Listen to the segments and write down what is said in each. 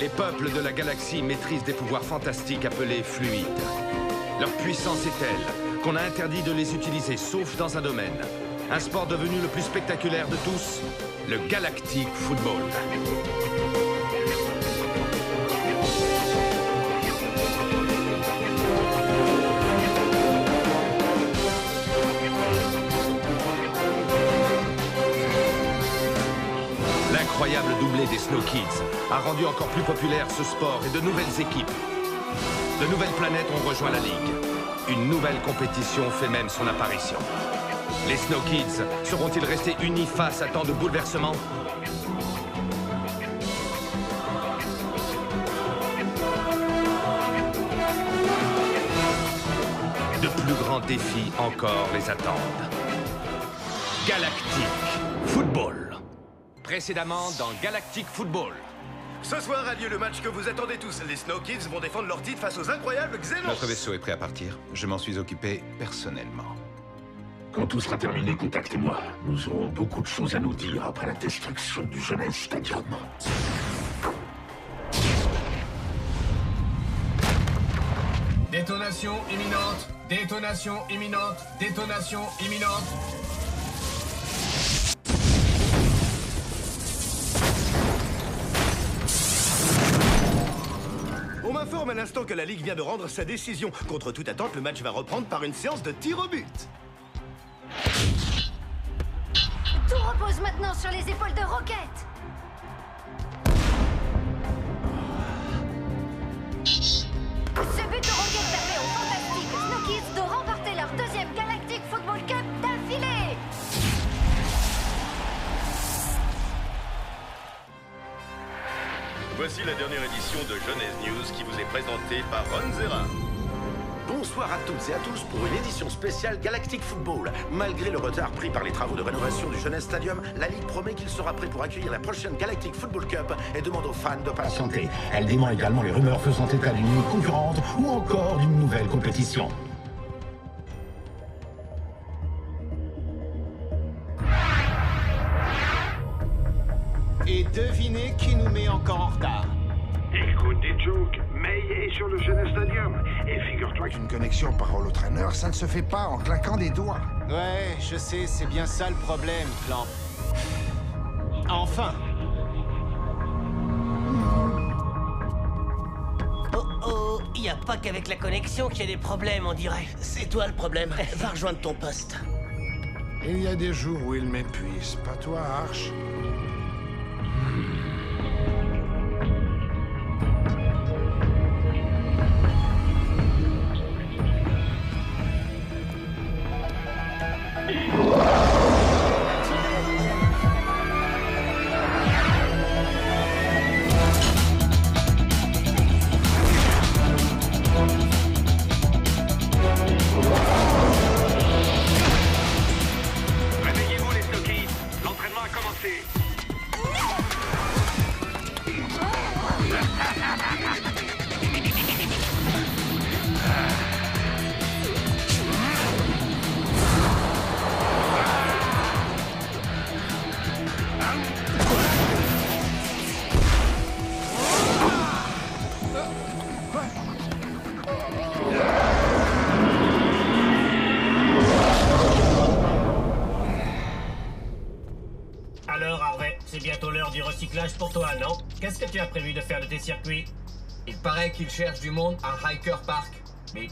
Les peuples de la galaxie maîtrisent des pouvoirs fantastiques appelés fluides. Leur puissance est telle qu'on a interdit de les utiliser, sauf dans un domaine. Un sport devenu le plus spectaculaire de tous, le Galactic Football. L'incroyable doublé des Snow Kids a rendu encore plus populaire ce sport et de nouvelles équipes. De nouvelles planètes ont rejoint la Ligue. Une nouvelle compétition fait même son apparition. Les Snow Kids seront-ils restés unis face à tant de bouleversements? De plus grands défis encore les attendent. Galactic Football. Précédemment dans Galactic Football. Ce soir a lieu le match que vous attendez tous. Les Snow Kids vont défendre leur titre face aux incroyables Xenos. Notre vaisseau est prêt à partir. Je m'en suis occupé personnellement. Quand tout sera terminé, contactez-moi. Nous aurons beaucoup de choses à nous dire après la destruction du Jeunesse Stadium. Détonation imminente. Détonation imminente. Détonation imminente. On m'informe à l'instant que la Ligue vient de rendre sa décision. Contre toute attente, le match va reprendre par une séance de tir au but. Tout repose maintenant sur les épaules de Rocket. Ce but de Rocket permet aux fantastiques Snow Kids de remporter leur deuxième Galactic Football Cup d'affilée. Voici la dernière édition de Jeunesse News qui vous est présentée par Ron Zera. Bonsoir à toutes et à tous pour une édition spéciale Galactic Football. Malgré le retard pris par les travaux de rénovation du Jeunesse Stadium, la Ligue promet qu'il sera prêt pour accueillir la prochaine Galactic Football Cup et demande aux fans de patienter. Elle dément également les rumeurs faisant état d'une ligue concurrente ou encore d'une nouvelle compétition. Et devinez qui nous met encore en retard. Écoute des jokes, May est sur le Jeunesse Stadium. Et figure-toi Une connexion parole au traîneur, ça ne se fait pas en claquant des doigts. Ouais, je sais, c'est bien ça le problème, Clamp. Enfin. Oh, y a pas qu'avec la connexion qu'il y a des problèmes, on dirait. C'est toi le problème. Va rejoindre ton poste. Il y a des jours où il m'épuise, pas toi, Arch? réveillez-vous les Snow Kids. L'entraînement a commencé. Alors, Harvey, c'est bientôt l'heure du recyclage pour toi, non? Qu'est-ce que tu as prévu de faire de tes circuits? Il paraît qu'il cherche du monde à Hiker Park. Mais...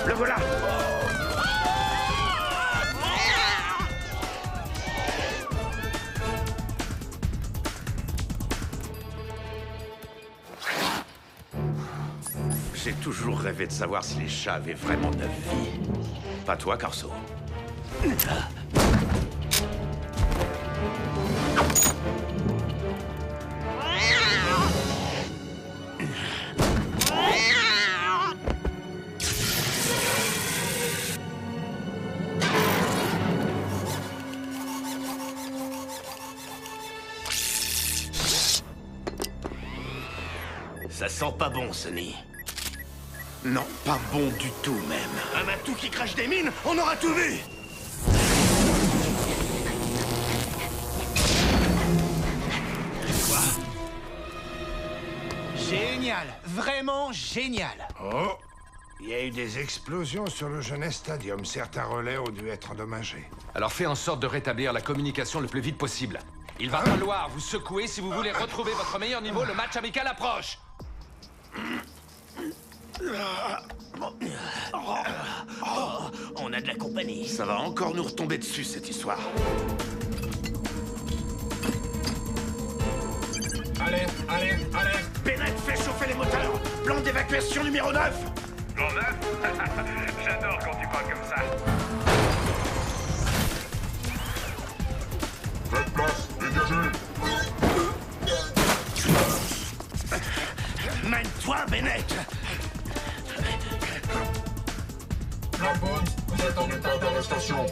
Le voilà. J'ai toujours rêvé de savoir si les chats avaient vraiment 9 vies. Pas toi, Corso. Ça sent pas bon, Sonny. Non, pas bon du tout, même. Un matou qui crache des mines, on aura tout vu! Quoi? Génial! Vraiment génial! Oh! Il y a eu des explosions sur le Jeunesse Stadium. Certains relais ont dû être endommagés. Alors fais en sorte de rétablir la communication le plus vite possible. Il va falloir vous secouer si vous voulez retrouver votre meilleur niveau. Le match amical approche. On a de la compagnie. Ça va encore nous retomber dessus, cette histoire. Alerte, alerte, alerte. Bennett, fais chauffer les moteurs. Plan d'évacuation numéro 9. Plan 9? J'adore quand tu parles comme ça. Faites place, dégagez. Mène-toi, Bennett. Blackbones, vous êtes en état d'arrestation.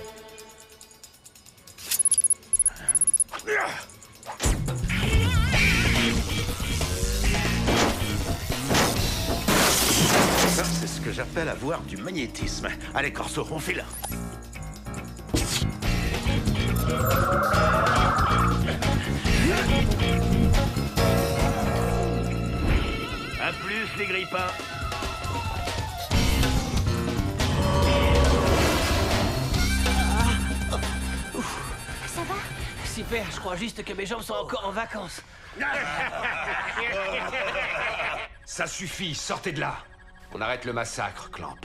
Ça, c'est ce que j'appelle avoir du magnétisme. Allez, Corso, on file. À plus, les grippins. Ça va? Super, je crois juste que mes jambes sont encore en vacances. Ça suffit, sortez de là. On arrête le massacre, Clamp.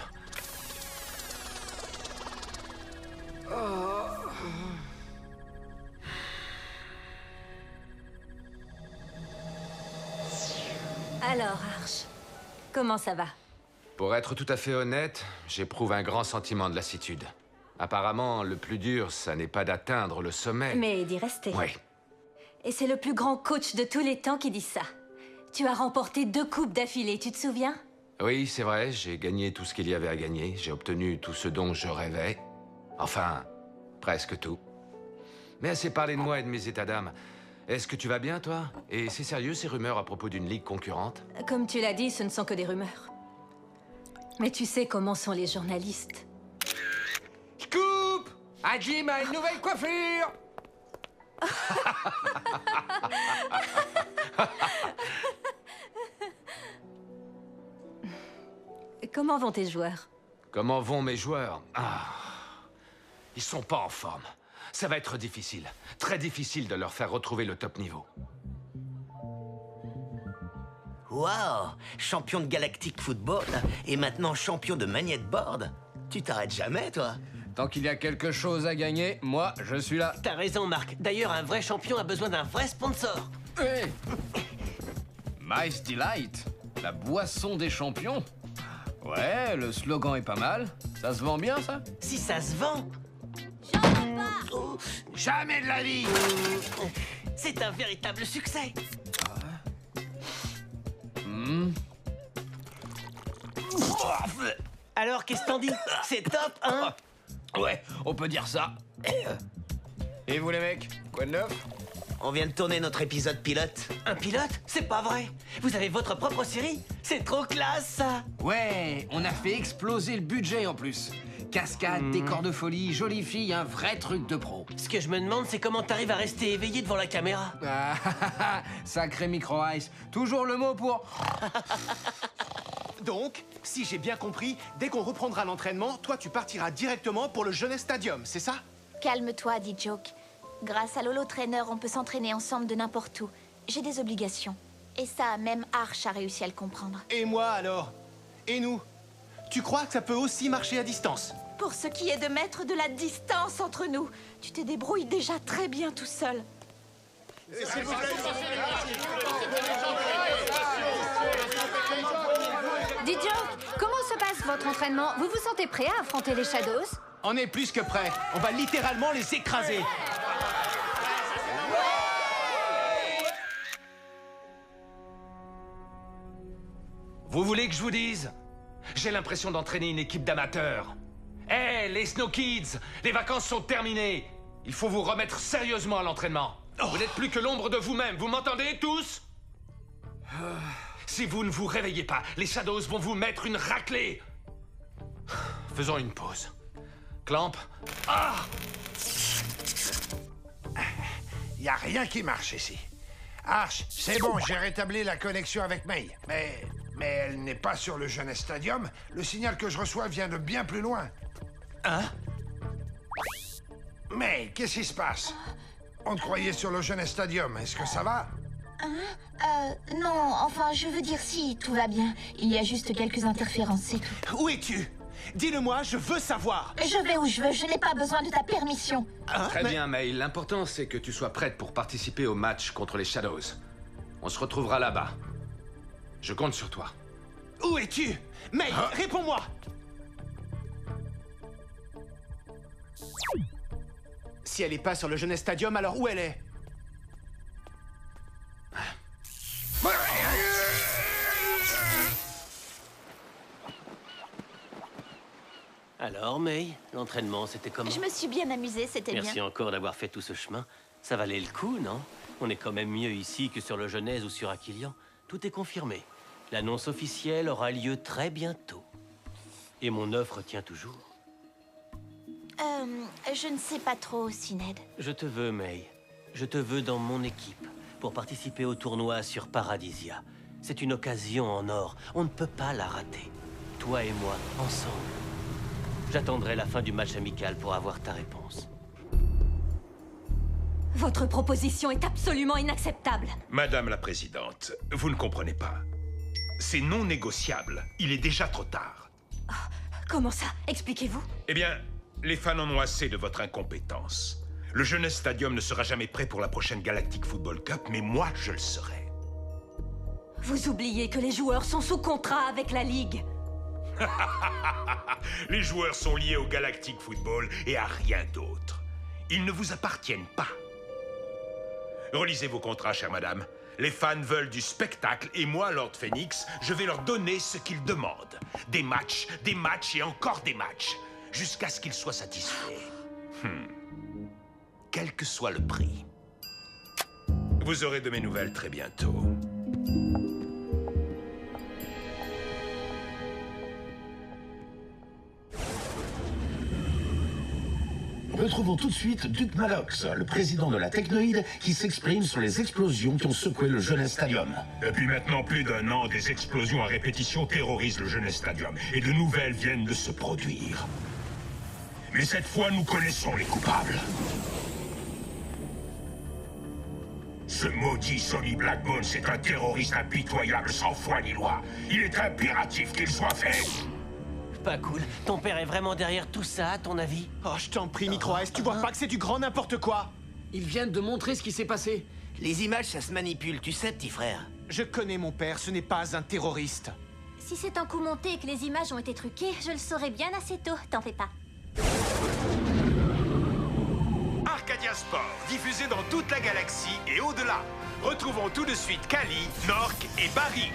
Alors, Arch, comment ça va? Pour être tout à fait honnête, j'éprouve un grand sentiment de lassitude. Apparemment, le plus dur, ça n'est pas d'atteindre le sommet. Mais d'y rester. Oui. Et c'est le plus grand coach de tous les temps qui dit ça. Tu as remporté 2 coupes d'affilée, tu te souviens? Oui, c'est vrai, j'ai gagné tout ce qu'il y avait à gagner. J'ai obtenu tout ce dont je rêvais. Enfin, presque tout. Mais assez parlé de moi et de mes états d'âme. Est-ce que tu vas bien, toi? Et c'est sérieux, ces rumeurs à propos d'une ligue concurrente? Comme tu l'as dit, ce ne sont que des rumeurs. Mais tu sais comment sont les journalistes. Scoop! Jim a une nouvelle coiffure! Comment vont tes joueurs? Comment vont mes joueurs? Ils sont pas en forme. Ça va être difficile. Très difficile de leur faire retrouver le top niveau. Waouh! Champion de Galactic Football et maintenant champion de Magnetboard. Tu t'arrêtes jamais, toi? Tant qu'il y a quelque chose à gagner, moi, je suis là. T'as raison, Marc. D'ailleurs, un vrai champion a besoin d'un vrai sponsor. Hey. Mice Delight, la boisson des champions. Ouais, le slogan est pas mal. Ça se vend bien, ça? Si ça se vend! Jamais de la vie! C'est un véritable succès! Alors, qu'est-ce que t'en dis? C'est top, hein? Ouais, on peut dire ça. Et vous, les mecs? Quoi de neuf? On vient de tourner notre épisode pilote. Un pilote? C'est pas vrai! Vous avez votre propre série? C'est trop classe, ça! Ouais, on a fait exploser le budget en plus. Cascade, décor de folie, jolie fille, un vrai truc de pro. Ce que je me demande, c'est comment t'arrives à rester éveillé devant la caméra. Sacré micro-ice. Toujours le mot pour... Donc, si j'ai bien compris, dès qu'on reprendra l'entraînement, toi tu partiras directement pour le Jeunesse Stadium, c'est ça? Calme-toi, dit Joke. Grâce à Lolo Trainer, on peut s'entraîner ensemble de n'importe où. J'ai des obligations. Et ça, même Arch a réussi à le comprendre. Et moi alors? Et nous? Tu crois que ça peut aussi marcher à distance? Pour ce qui est de mettre de la distance entre nous, tu te débrouilles déjà très bien tout seul. Dis Joke, comment se passe votre entraînement? Vous vous sentez prêt à affronter les Shadows? On est plus que prêts. On va littéralement les écraser. Vous voulez que je vous dise? J'ai l'impression d'entraîner une équipe d'amateurs. Hé, les Snow Kids, les vacances sont terminées. Il faut vous remettre sérieusement à l'entraînement. Vous n'êtes plus que l'ombre de vous-même, vous m'entendez tous? Si vous ne vous réveillez pas, les Shadows vont vous mettre une raclée. Faisons une pause. Clamp. Ah! Y a rien qui marche ici. Arch, c'est bon, j'ai rétabli la connexion avec May. Mais elle n'est pas sur le Jeunesse Stadium. Le signal que je reçois vient de bien plus loin. Hein? May, qu'est-ce qui se passe? On te croyait sur le Jeunesse Stadium. Est-ce que ça va? Non, enfin, je veux dire si, tout va bien. Il y a juste quelques interférences, c'est tout. Où es-tu? Dis-le-moi, je veux savoir. Je vais où je veux, je n'ai pas besoin de ta permission. Très bien, May. L'important, c'est que tu sois prête pour participer au match contre les Shadows. On se retrouvera là-bas. Je compte sur toi. Où es-tu? May, réponds-moi. Si elle est pas sur le Jeunesse Stadium, alors où elle est? Alors, May, l'entraînement, c'était comment? Je me suis bien amusée, c'était bien. Merci encore d'avoir fait tout ce chemin. Ça valait le coup, non? On est quand même mieux ici que sur le Genèse ou sur Aquilian. Tout est confirmé. L'annonce officielle aura lieu très bientôt. Et mon offre tient toujours. Je ne sais pas trop, Sined. Je te veux, May. Je te veux dans mon équipe pour participer au tournoi sur Paradisia. C'est une occasion en or. On ne peut pas la rater. Toi et moi, ensemble. J'attendrai la fin du match amical pour avoir ta réponse. Votre proposition est absolument inacceptable. Madame la Présidente, vous ne comprenez pas. C'est non négociable. Il est déjà trop tard. Oh, comment ça? Expliquez-vous. Eh bien, les fans en ont assez de votre incompétence. Le Jeunesse Stadium ne sera jamais prêt pour la prochaine Galactic Football Cup, mais moi, je le serai. Vous oubliez que les joueurs sont sous contrat avec la Ligue. Les joueurs sont liés au Galactic Football et à rien d'autre. Ils ne vous appartiennent pas. Relisez vos contrats, chère madame. Les fans veulent du spectacle et moi, Lord Phoenix, je vais leur donner ce qu'ils demandent. Des matchs et encore des matchs. Jusqu'à ce qu'ils soient satisfaits. Quel que soit le prix. Vous aurez de mes nouvelles très bientôt. Retrouvons tout de suite Duke Malox, le président de la Technoïde, qui s'exprime sur les explosions qui ont secoué le Jeunesse Stadium. Depuis maintenant plus d'un an, des explosions à répétition terrorisent le Jeunesse Stadium, et de nouvelles viennent de se produire. Mais cette fois, nous connaissons les coupables. Ce maudit Sonny Blackbones est un terroriste impitoyable sans foi ni loi. Il est impératif qu'il soit fait. Pas cool. Ton père est vraiment derrière tout ça, à ton avis? Oh, je t'en prie, Micro-S, tu vois pas que c'est du grand n'importe quoi? Ils viennent de montrer ce qui s'est passé. Les images, ça se manipule, tu sais, petit frère. Je connais mon père, ce n'est pas un terroriste. Si c'est un coup monté et que les images ont été truquées, je le saurai bien assez tôt, t'en fais pas. Arcadia Sport, diffusé dans toute la galaxie et au-delà. Retrouvons tout de suite Kali, Nork et Barry.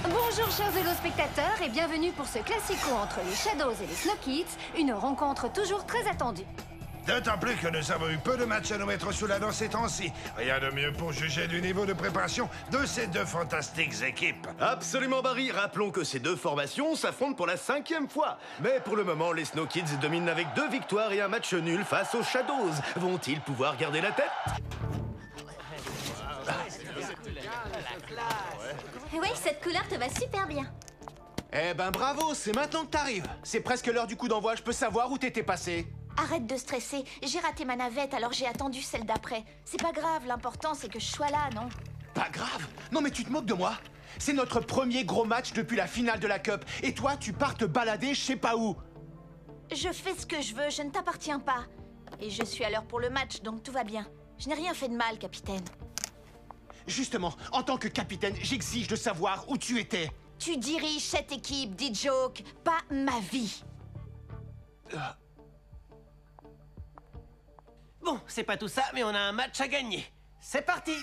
Bonjour chers vélo-spectateurs et bienvenue pour ce classico entre les Shadows et les Snow Kids, une rencontre toujours très attendue. D'autant plus que nous avons eu peu de matchs à nous mettre sous la dent ces temps-ci. Rien de mieux pour juger du niveau de préparation de ces deux fantastiques équipes. Absolument, Barry. Rappelons que ces deux formations s'affrontent pour la 5e fois. Mais pour le moment, les Snow Kids dominent avec 2 victoires et un match nul face aux Shadows. Vont-ils pouvoir garder la tête? Oui, cette couleur te va super bien. Eh ben bravo, c'est maintenant que t'arrives. C'est presque l'heure du coup d'envoi, je peux savoir où t'étais passé. Arrête de stresser. J'ai raté ma navette, alors j'ai attendu celle d'après. C'est pas grave, l'important c'est que je sois là, non? Pas grave? Non mais tu te moques de moi? C'est notre premier gros match depuis la finale de la Cup. Et toi, tu pars te balader je sais pas où. Je fais ce que je veux, je ne t'appartiens pas. Et je suis à l'heure pour le match, donc tout va bien. Je n'ai rien fait de mal, capitaine. Justement, en tant que capitaine, j'exige de savoir où tu étais. Tu diriges cette équipe, D-Joke, pas ma vie. Bon, c'est pas tout ça, mais on a un match à gagner. C'est parti.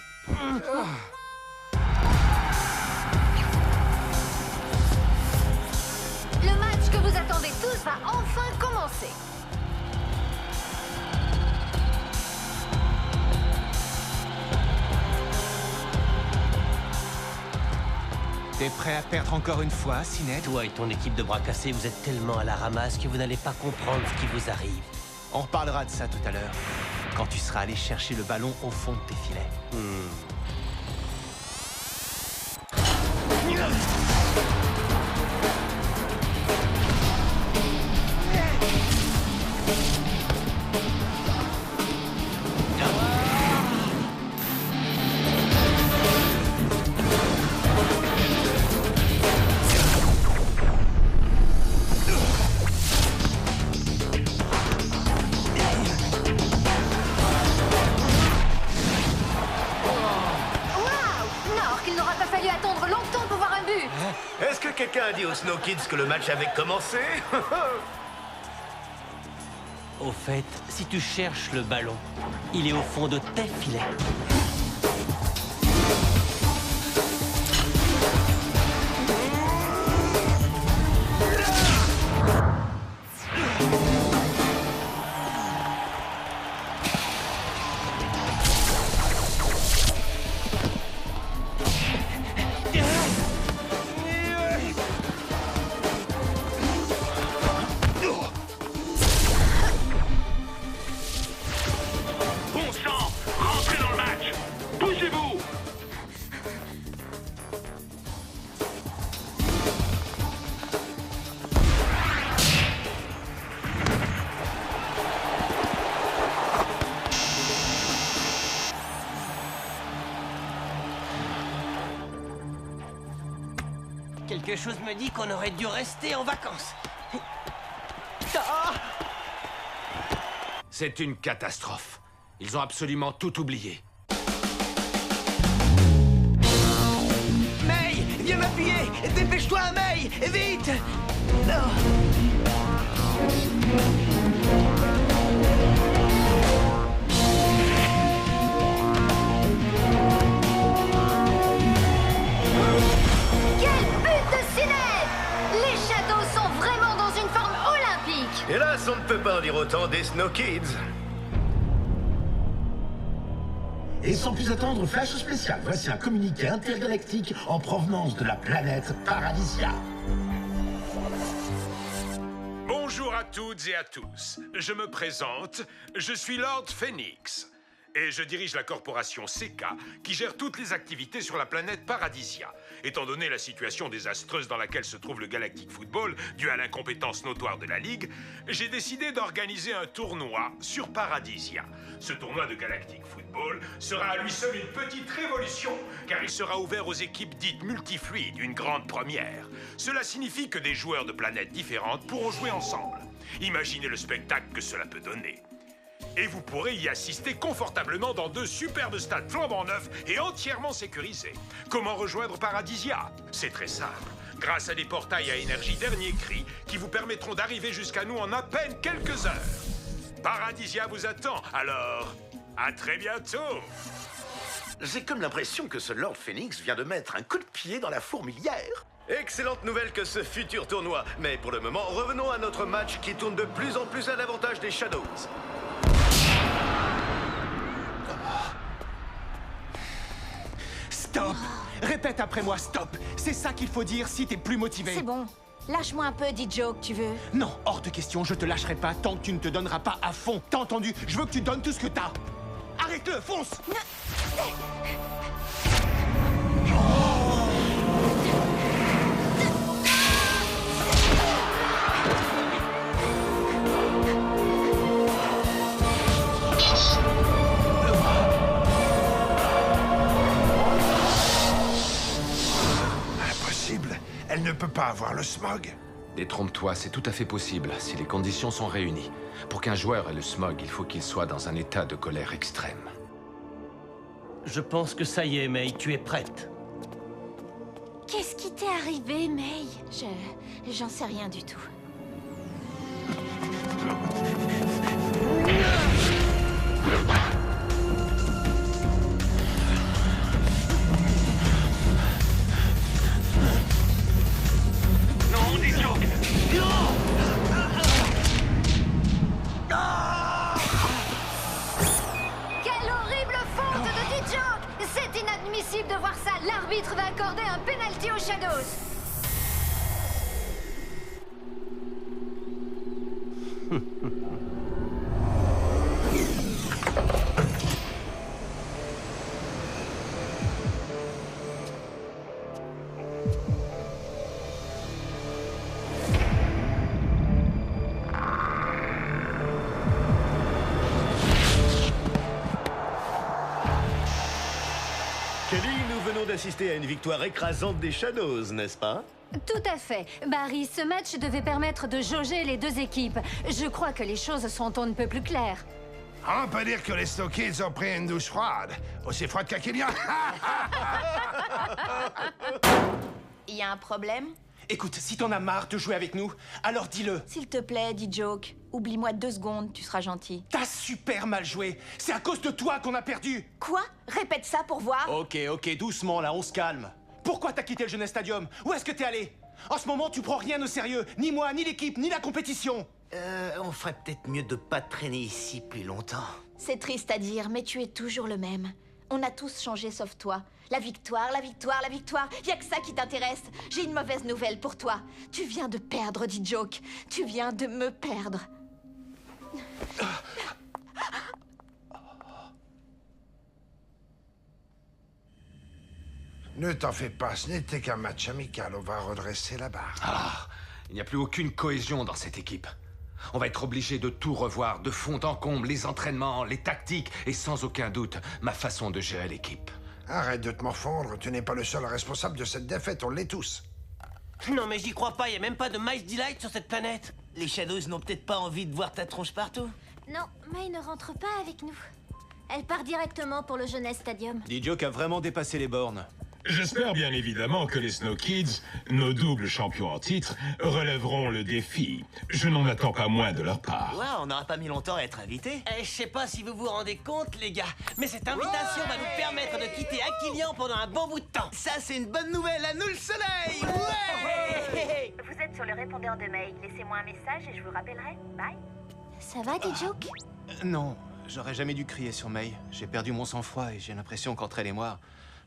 Le match que vous attendez tous va enfin commencer. es prêt à perdre encore une fois, Cinet? Toi et ton équipe de bras cassés, vous êtes tellement à la ramasse que vous n'allez pas comprendre ce qui vous arrive. On reparlera de ça tout à l'heure, quand tu seras allé chercher le ballon au fond de tes filets. Est-ce que quelqu'un a dit aux Snow Kids que le match avait commencé? Au fait, si tu cherches le ballon, il est au fond de tes filets. Quelque chose me dit qu'on aurait dû rester en vacances. C'est une catastrophe. Ils ont absolument tout oublié. May, viens m'appuyer! Dépêche-toi, May! Vite! Hélas, on ne peut pas en dire autant des Snow Kids. Et sans plus attendre, flash spécial. Voici un communiqué intergalactique en provenance de la planète Paradisia. Bonjour à toutes et à tous. Je me présente, je suis Lord Phoenix. Et je dirige la corporation CK, qui gère toutes les activités sur la planète Paradisia. Étant donné la situation désastreuse dans laquelle se trouve le Galactic Football, due à l'incompétence notoire de la Ligue, j'ai décidé d'organiser un tournoi sur Paradisia. Ce tournoi de Galactic Football sera à lui seul une petite révolution, car il sera ouvert aux équipes dites multifluides, une grande première. Cela signifie que des joueurs de planètes différentes pourront jouer ensemble. Imaginez le spectacle que cela peut donner. Et vous pourrez y assister confortablement dans 2 superbes stades flambant neufs et entièrement sécurisés. Comment rejoindre Paradisia? C'est très simple. Grâce à des portails à énergie dernier cri qui vous permettront d'arriver jusqu'à nous en à peine quelques heures. Paradisia vous attend, alors à très bientôt. J'ai comme l'impression que ce Lord Phoenix vient de mettre un coup de pied dans la fourmilière. Excellente nouvelle que ce futur tournoi. Mais pour le moment, revenons à notre match qui tourne de plus en plus à l'avantage des Shadows. Stop! Répète après moi, stop! C'est ça qu'il faut dire si t'es plus motivé. C'est bon. Lâche-moi un peu, D-Joke, tu veux? Non, hors de question, je te lâcherai pas tant que tu ne te donneras pas à fond. T'as entendu? Je veux que tu donnes tout ce que t'as. Arrête-le, fonce! Elle ne peut pas avoir le smog. Détrompe-toi, c'est tout à fait possible, si les conditions sont réunies. Pour qu'un joueur ait le smog, il faut qu'il soit dans un état de colère extrême. Je pense que ça y est, May, tu es prête. Qu'est-ce qui t'est arrivé, May? J'en sais rien du tout. Quelle horrible faute de D-Joke! C'est inadmissible de voir ça! L'arbitre va accorder un penalty aux Shadows! Shadows. Kelly, nous venons d'assister à une victoire écrasante des Shadows, n'est-ce pas? Tout à fait. Barry, ce match devait permettre de jauger les deux équipes. Je crois que les choses sont on ne peut plus claires. On peut dire que les Snow Kids ont pris une douche froide. Aussi froide qu'Akilian. Il y a un problème? Écoute, si t'en as marre de jouer avec nous, alors dis-le. S'il te plaît, dis Joke. Oublie-moi 2 secondes, tu seras gentil. T'as super mal joué. C'est à cause de toi qu'on a perdu. Quoi? Répète ça pour voir. Ok, doucement là, on se calme. Pourquoi t'as quitté le Jeunesse Stadium? Où est-ce que t'es allé? En ce moment, tu prends rien au sérieux. Ni moi, ni l'équipe, ni la compétition. On ferait peut-être mieux de pas traîner ici plus longtemps. C'est triste à dire, mais tu es toujours le même. On a tous changé sauf toi. La victoire, la victoire, la victoire. Y a que ça qui t'intéresse. J'ai une mauvaise nouvelle pour toi. Tu viens de perdre, dit Joke. Tu viens de me perdre. Ne t'en fais pas, ce n'était qu'un match amical. On va redresser la barre. Ah, il n'y a plus aucune cohésion dans cette équipe. On va être obligé de tout revoir, de fond en comble, les entraînements, les tactiques et sans aucun doute, ma façon de gérer l'équipe. Arrête de te morfondre, tu n'es pas le seul responsable de cette défaite, on l'est tous. Non mais j'y crois pas, y a même pas de Miles Delight sur cette planète. Les Shadows n'ont peut-être pas envie de voir ta tronche partout. Non, May ne rentre pas avec nous. Elle part directement pour le Jeunesse Stadium. D-Joke a vraiment dépassé les bornes. J'espère bien évidemment que les Snow Kids, nos doubles champions en titre, relèveront le défi. Je n'en attends pas moins de leur part. Ouais, on n'aura pas mis longtemps à être invités. Je sais pas si vous vous rendez compte, les gars, mais cette invitation va nous permettre de quitter Akilian pendant un bon bout de temps. Ça, c'est une bonne nouvelle, à nous le soleil. Ouais. Vous êtes sur le répondeur de May. Laissez-moi un message et je vous rappellerai. Bye. Ça va, D-Joke? Non, j'aurais jamais dû crier sur May. J'ai perdu mon sang-froid et j'ai l'impression qu'entre elle et moi,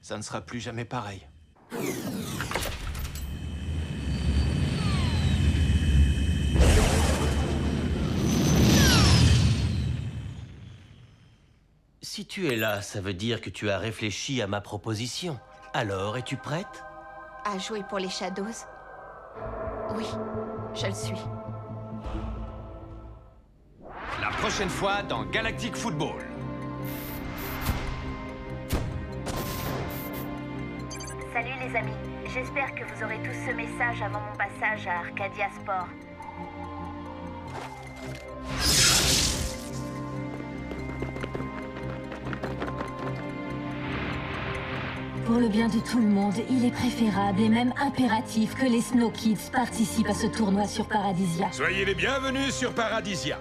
ça ne sera plus jamais pareil. Si tu es là, ça veut dire que tu as réfléchi à ma proposition. Alors, es-tu prête? À jouer pour les Shadows? Oui, je le suis. La prochaine fois dans Galactic Football. Salut les amis. J'espère que vous aurez tous ce message avant mon passage à Arcadia Sport. Pour le bien de tout le monde, il est préférable et même impératif que les Snow Kids participent à ce tournoi sur Paradisia. Soyez les bienvenus sur Paradisia.